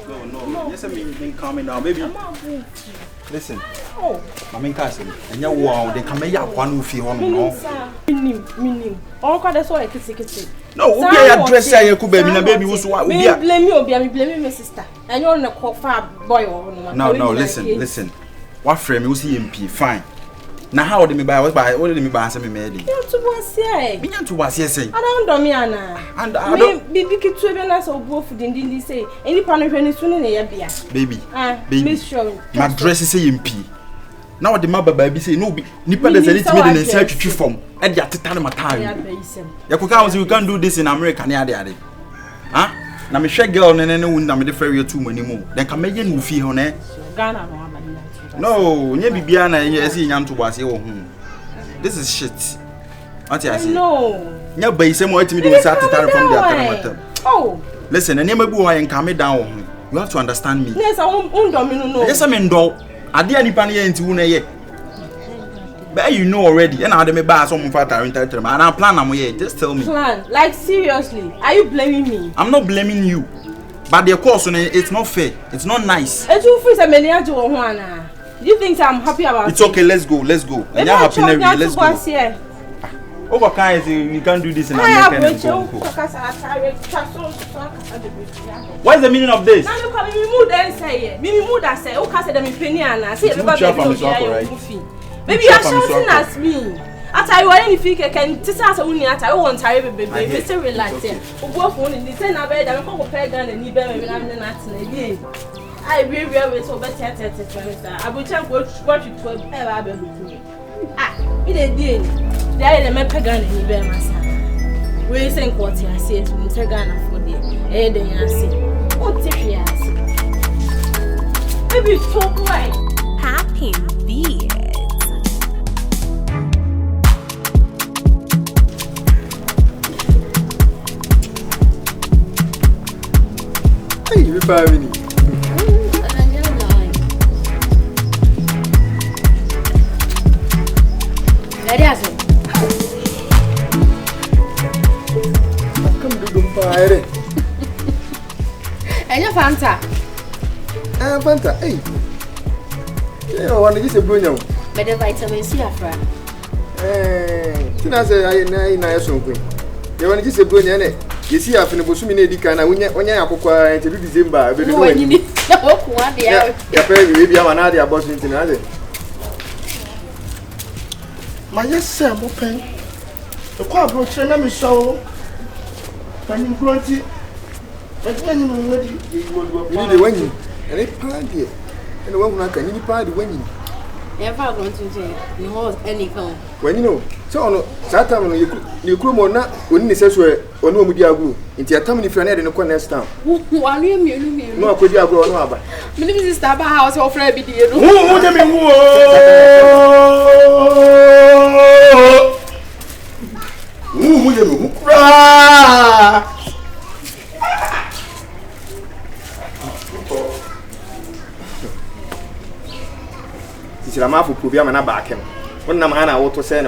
No. Yes, I mean, calming down, baby. Listen. Oh, my Nkansah. And you wow, they come here one with you on Meaning. All kind of so I kiss. No, we are dressing your baby was what we blame you, blame my sister. And you're on a boy or no, listen. What frame you see MP, fine. Now how did me buy what did me buy some made? You to was here. Me to was here say. I don't know me Anna. And I don't be big to even us or both didn't say any panel when it's soon in a beer. Baby. Baby. My dress is MP. Now the mother baby say no nipa there's anything made in search you from at the time of time. You can't do this in America near the huh? Now me share girl and then na me the ferry too many more. Then come again move here on Ghana. No, nye bibiana yesi nyanto wase wo hu. This is shit. What you say? No. Nya bai say mo atimi do say atare from the atare. Oh. Listen, and never go and calm me down. You have to understand me. Yes, I undom no. Yes, I mean do. Ade anipa na ye nti wu na ye. But you know already. And I dey me buy some for atare inter. And I plan am here. Just tell me. Plan? Like seriously? Are you blaming me? I'm not blaming you. But the course it's not fair. It's not nice. Do you think I'm happy about it? It's okay, let's go. And you're happy now, let's go. Over kind you can't do this in America. What is the meaning of this? Baby, you are shouting at me. After you any figure can tell us only at I won't tire baby. Mr. Relax. Go for the same bed and go peg and need them again. I really so better. I will tell what you told ever. Ah, it did. There is a pagan in the Massa. We sing what you say to Mr. Ghana for the aid and I say, what if you ask? Baby, talk right. Happy beard. Hey, you 5 minutes. Fanta. Fanta, hey. You know, one is a bruno. But the vitamin C afra. Tina say I na something. You want to say bruno, you see, I've been able to make the kind of when you are to December. Baby, when you need to walk one day. Maybe I'm another about it. My yes, sir, I'm open. The Kwadwo channel me show. Can you grant it? But when you know ready, you need the winning. And a party. And the one can you party winning? Never going to say, you hold any phone. When you know, so that time you could more not when you say, or no media group. Into a time if you're not in the corner town. Who are you? No, could you have grown up? Maybe stab a house or Freddy. Who I'm off for Provia and I back him. When I'm Hannah, what to say?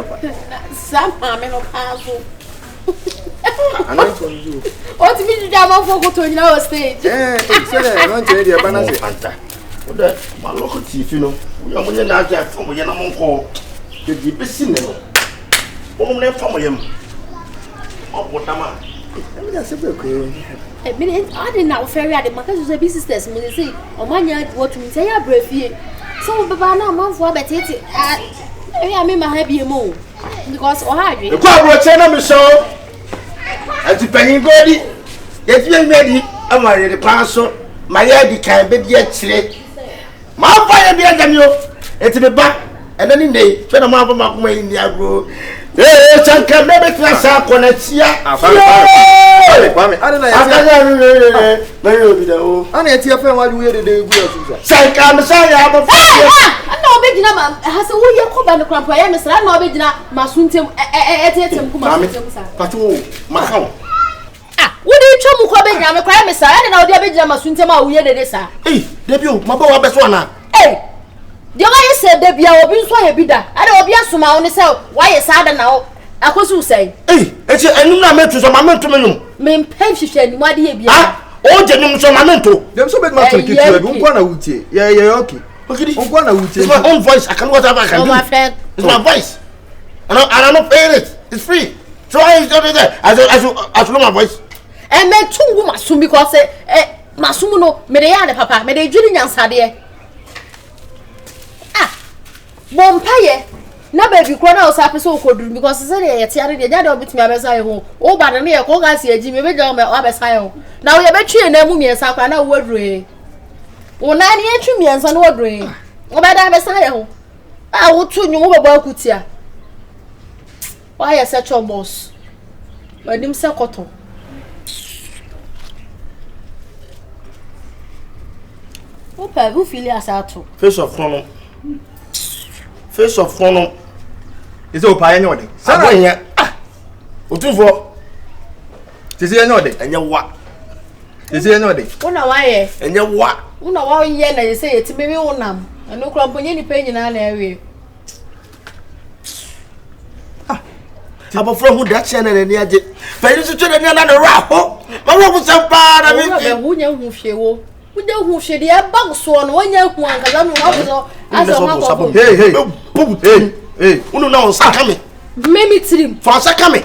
Some no puzzle. I'm not going to do. What did you do for to your stage? Yeah, I'm not ready. I'm not Fanta. My local chief, you know, we are going to not get from when I'm on call. The deepest sinner. Only from him. Oh, what am I? A minute, I didn't know ferry at the market was a business. When they say, oh, my yard, what to say, I breathe. So, Baba, no, Mom, for but it, I mean, my happy moon because or hardly. The Kwadwo channel me show. As you pay body, get you ready. I'm ready to pass on. My lady can be yet today. My fire be at you. It's the back, and then in the when I'm up my way in the agro. Eh, some can maybe class up on it. Yeah, I don't know. I need to find what we are doing. Say, I'm sorry, I'm a big number. Has a way you come by the crump. I am a son of a Masuntem at but my home. Ah, what do you tell me? I'm a crime, sir. I don't know the big Masuntema. We had this. Hey, debut, my boy, best one. Hey, the way you said debut, I'll be so happy that I don't be a suma on yourself. Why is sad now? I was to say, hey, it's a new method of my mental. Main pension, what do you be? O jenum so mamento. Dem so bed ma to kitu e unko na wutie. Yeah, okay. Unko na wutie. It's my own voice. I can whatever I can do. It's my voice. And I'm not paying it. It's free. So I is there. I should know my voice. And me tungu masum because masum no me dey ya papa me dey dwiri nyansa de. Bompaye na baby kro na osape so okoduru because say dey yetiare dey jade obitimi abesa ye ho o ba ne ye ko ga se agi me beja me abesa ye ho na wo ye betwe na mu miensa kwa na wo adure wo na ne etwe miensa na wo adure wo ba da abesa ye ho wo tu nyu wo baba akutia wa ye se cho boss wadim se koto o pa bu fili asato Face of phone. Face of phone. Is o pa enye ode. Sabo nya. Otufo. Tisi enye ode. Enye wa. Tisi enye ode. Una wa ye. Enye wa. Una wa ye na ye say yetime me wonam. Anu kro mponye ni pa nyina na ewe. Abo from who that channel ni aje. Fa yi so twa na na ra ho. Ma wo bu sam pa na me. Ba hu nya hu hwewo. Ude hu hwe de bag so no wanya hu ankaza no wa so asa ma ko. Hey. Unu na on saka me. Memi trim. For saka me.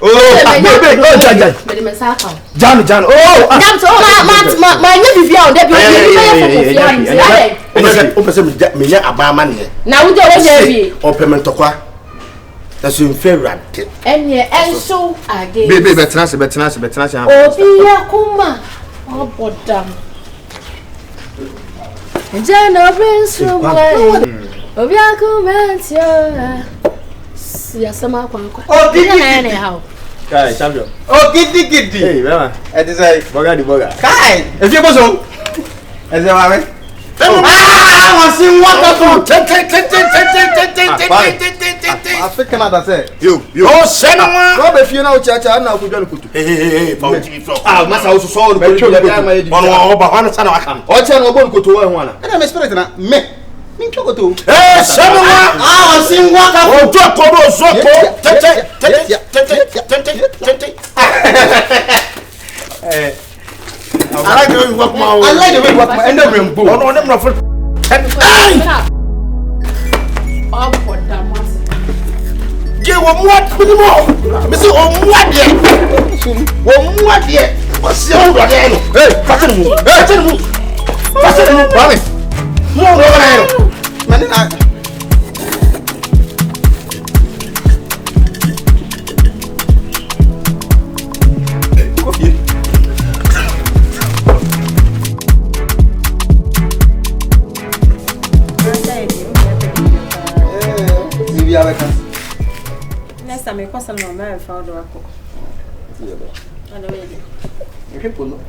Baby, Jai. Me me saka. Jan. Jam so ma nya bibia on de bi O pese me nya abama ne. na uje wanya bi. O pementokwa. That's in favorite. Enye enso age. Baby, betenase. Obi yakuma. Obodam. Jana bensu boy. Obi yakuma tia. Sia sama kwa. Oh, gidi. Na how. Kai, champion. Oh, gidi. Hey, mama. It is like boga. Kai. If you boso. Is it mama? I see what African mother say. You. Oh, senama. Go be fie na uchacha na akudwa nkutu. Hey, Pauti. Masa so so be twa be ma Ono oba wana sana wakam. O che na obo nkutu wa hu ana. Na me spirit na me. Min chokoto. Eh, senama. I see what O to kodo zoko. I like the way you walk my way. I like the way you walk my end of rainbow. No, them not. Obodam. Je wo muat minimo. Me say o muat ye. Wo muat ye. O se o do de no. Hey, Pasen mu. promise. Mo do na no. Man na Next time I call some normal found a cook. I know it. you people no.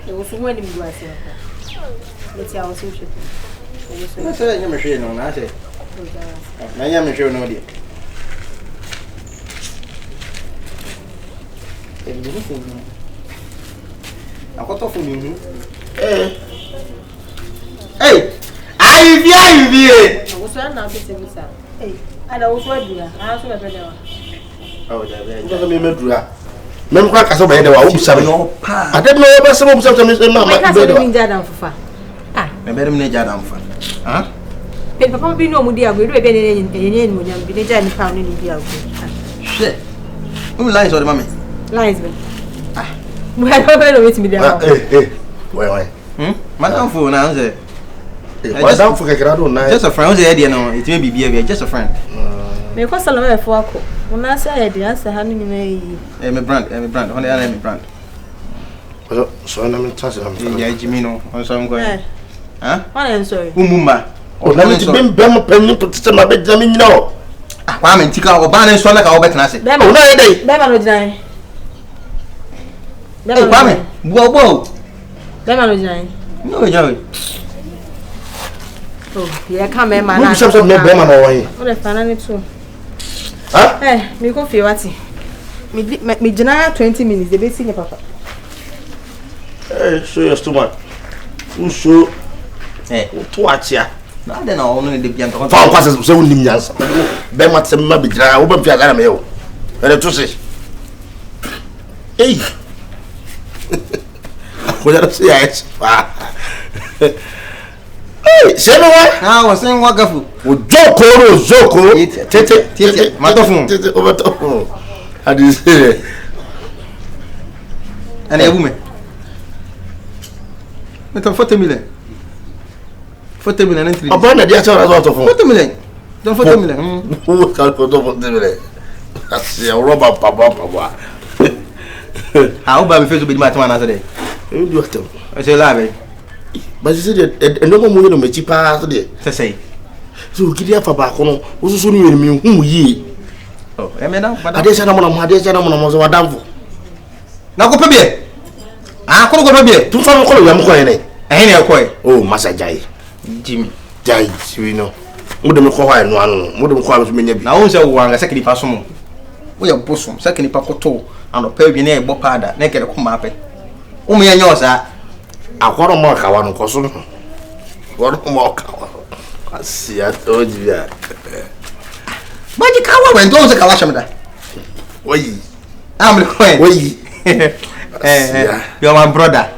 There was one in glass. Let's see how it's usually. Na say you me hwe no na say. Na nya me hwe no de. Akoto fu mi hu. Hey. Ayi bi. I was not a hey, I was what you are. I also a better one. Oh, there. Ndio me medura. Mem kwa kaso ba ye de wa obusa no. Ade no be se obusa me ma I can't even get down for far. Na be dem na ja dam fa. Ah? Pe papa bi no mu dia go do e be ne mu nyam bi ne ja ni pound ni dia go. Shit. Who lines or the mommy? Lines be. We have no wait me there. Why? Madam for now say. Madam for Kekra na. Just a friend say there no, it may be beer, just a friend. Me ko sala me for ako. Una say dey answer ha ni me yi. Me brand. Honey I me brand. So na me tase am. Yeah, Jimmy no. On some go. Huh? What am sorry. Umumba. O na me ti bem penni to ma be jami nyina. Ah, kwa me ntika o ba na so na ka o betena se. O na ye dey. Be ma no dinai. Be kwa me. Bo. Be ma no dinai. No, Joey. Oh, yeah, come me man. Mo bi se me be ma no wan. O le fana ni too. Ah? Me go fi wati. Me jina 20 minutes dey be see papa. So your stomach. Uso to achia. Na de na onu de bia nto. Fa kwase se wonim nyansa. Be ma se ma be jira wo be fi agara me yo. Ele to se. Hey. Akoya say yes. Hey, say no what? Ah, was saying what gafu. O Joko. Tete. Matofun. Tete over top. How do you say? And a woman. Met 40 million. 40 million and 3. Upon the theater as out of 40 million. Don't 40 million. Who can go to 40 million? That's a rubber papa. How about we face with my man today? You do it. I say, Larry. But you said, and no more will make you pass today. To say. So, get your papa, who's soon you mean whom ye? Oh, I mean, but I did say, I'm on my gentleman was a damn. Now go to I could go to to follow I'm going. Any quay. Oh, Massa Jai. Jimmy. Jai, we know. Wouldn't call one, wouldn't call me. Now, also one a second person. We are bosom, second pacoto, and a pavilion bopada, naked a comape. Umi and yours are. I want to mark our cousin. What more? I see, I told you that. But you can't went on the Kalasham. Wait, I'm the coin. wait. You're my brother.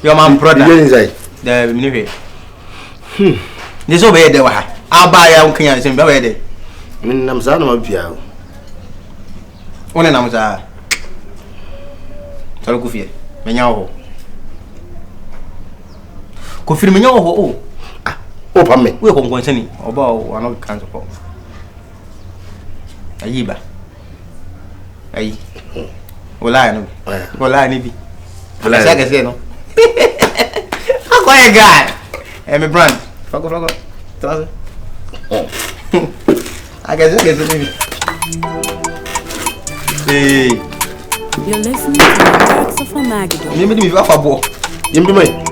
You're my brother. The minute. This over there. I'll buy a young king and sing baby. I'm son of Piao. One and I'm so go fear. Menyaho. Confirm me. Oh, Pammy, we're going to any about one of the kinds of Ayiba. Aye. Well, I know. Well, I need. Well, I say no. I'm quite a guy. I'm a brand. Fuck off. I guess it. Hey. You're listening to the Tracks of a Magazine. You made me off a book. You do me.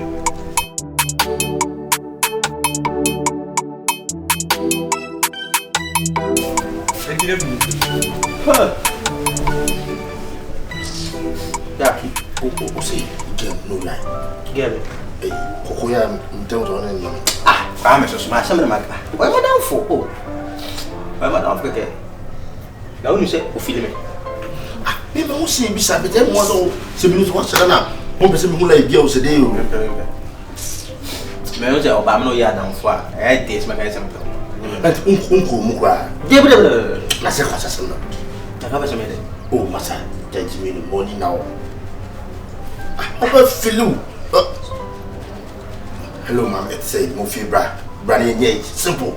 See, no lie. Get it. Koya, don't run in. I'm so smart. Some of them are. Why am I down for? Oh, why am I down for? Okay. Now you say, who feel me? Maybe we'll see. Besides, but then one 7 minutes was now. One person who like girls a day. Me say Obama no ya down for. I taste my guys something. But uncle mukwa. Debra. Na se kwasa sema. Takaba some day. Oh, masa, judge me in the morning now. I feel you. Hello, ma'am. It's said, Mofi bra. Brandy and simple.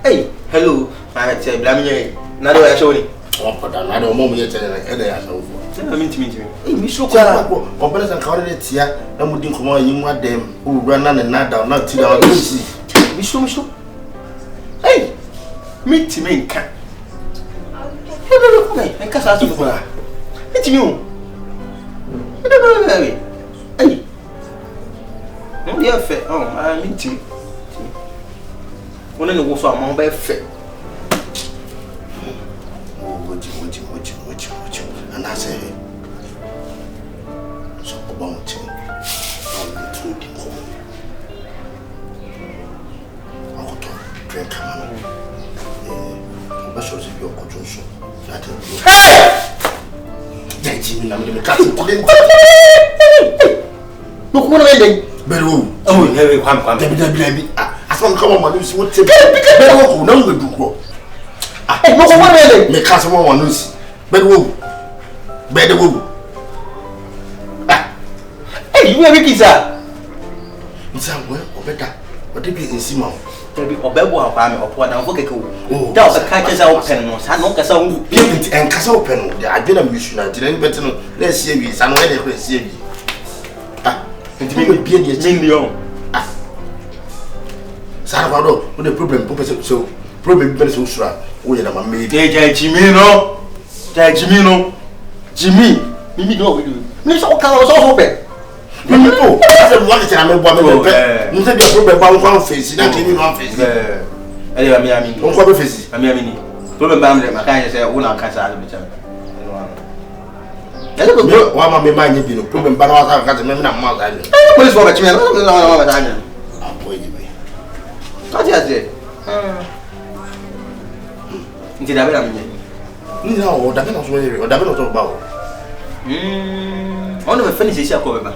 Hey, hello. I said, Blammy. Now do I show you? Oh, but I don't know me telling I know. I mean to me. Hey, Miss Shoka, or better than calling it here. I'm wouldn't come on, you want them who run on and not down, not till I see. Miss Show. Hey, meet to me. Hey, Nkansah to go. Meet you. Hey. No, they are fair. Oh, I mean to. One in the wolf are more by fair. What you. And I say, so about him. I'm told him home. I want to drink a man. But she was a young conjunction. Hey! Jimmy, I'm going to cut it. Look, what are they? Beru. Oh, here we come. I can't come on, news. What take Beru? No, we do go. Hey, no, what are they? Make us one news. Beru. Hey, you are Ricky, sir. It's a well or better. What did you in Simon? Maybe or Bebo or Pam or what I'm looking for. Oh, that was a catcher's out pen. I know Nkansah and Nkansah open. I've been a mission. I didn't better. Let's see me. I know where they see me. And to me, be a million. Salvador, what the problem? So, problem better so sure. We are my maid. Jimmy, Mimi, no, we do. Miss O'Connor was also open. Mimi, oh, I said, what is it? I'm a woman. You said your problem about one face. You don't give me one face. Anyway, I mean, don't come face. I mean, problem about them. I can't say, oh, I can't say, why am I reminding you? Problem about I got a member of my mother. What is what you mean? I'm pointing me. What is it? Did I mean? No, that was where you about. want to finish this call baby.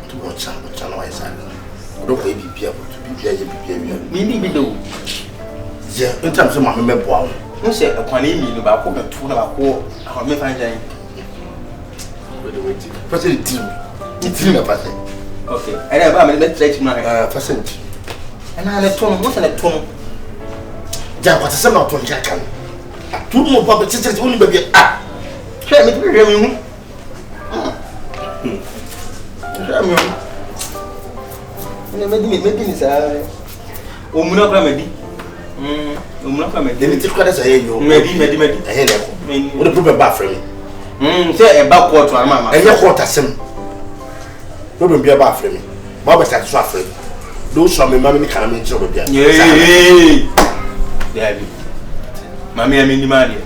To watch channel I said. Don't be people to be me do. Yeah, in terms of my member wow. No say a quanime about poker 2 hour how me find Jane. Facility. It's in a person. Okay, I never made that my facility. And I let Tom, what's in a tone? Jack was a son of Tom Jacken. 2 more public sisters only baby. Ah, try me to be real. Maybe it's a Umuna Comedy. Umuna Comedy. They take quarters a year. Maybe. I hear that. What a proper bathroom. Say a backward to our mamma. And your quarter sim. Don't be a bathroom. Baba starts suffering. Those from me, mammy can make trouble there. Yay! There be. Mammy, I mean, the money.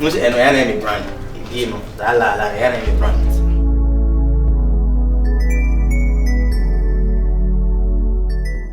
No, and I am a brand. You know, la, I am a brand.